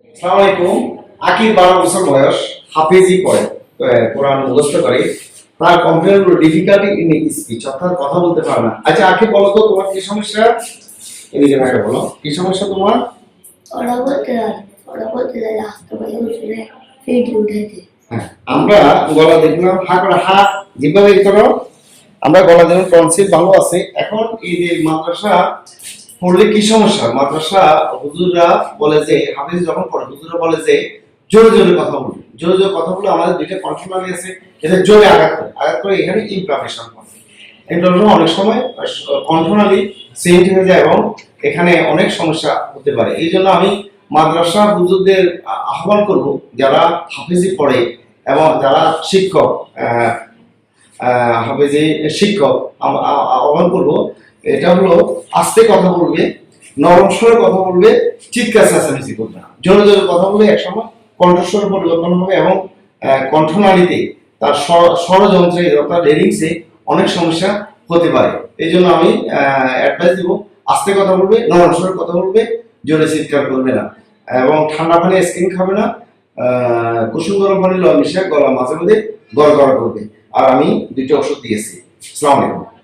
আসসালামু আলাইকুম। আকিব 12 বছর বয়স, হাফেজি পড়ে, কোরআন মুখস্থ করে। তার কমপ্লেন হলো ডিফিকাল্টি ইন স্পিচ, অর্থাৎ কথা বলতে পারে না। আচ্ছা আকিব, বলো তো তোমার কি সমস্যা? এদিকে ভাইয়া বলো, কি সমস্যা তোমার? হ্যাঁ, আমরা গলা দেখলাম, হা করে হা, জিহ্বা বের করো। আমরা গলা দেখলাম টনসিল ভালো আছে। এখন এই যে মাদ্রাসা পড়লে কি সমস্যা? মাদ্রাসা হুজুররা বলে যে, হাফেজ যখন পড়ে হুজুররা বলে যে জোরে জোরে কথা বলবে, জোরে জোরে কথা বলে আমাদের দুইটা কন্ট্রোলারি আছে, এটা জোরে আঘাত করে এখানে ইমপ্লামেশন হয়। ইমপ্লামেশন অনেক সময় কন্ট্রোলারি চেঞ্জ হয়ে যায় এবং এখানে অনেক সমস্যা হতে পারে। এই জন্য আমি মাদ্রাসা হুজুরদের আহ্বান করব, যারা হাফেজি পড়ে এবং যারা শিক্ষক, হাফেজি শিক্ষক, আহ্বান করব, এটা হলো আস্তে কথা বলবে, নরম স্বরে কথা বলবে, চিৎকার চেঁচামেচি করবে না। জোরে জোরে কথা বললে একসময় কণ্ঠস্বর পরিবর্তন হবে এবং কণ্ঠনালীতে তার স্বরযন্ত্রে অর্থাৎ লেরিংসে অনেক সমস্যা হতে পারে। এই জন্য আমি অ্যাডভাইস দিব, আস্তে কথা বলবে, নরম স্বরে কথা বলবে, জোরে চিৎকার করবে না এবং ঠান্ডা পানি আইসক্রিম খাবে না। কুসুম গরম পানি লবণ মিশিয়ে গলা মাঝে মধ্যে গড়গড় করবে। আর আমি 2টা ওষুধ দিয়েছি। আসসালামু আলাইকুম।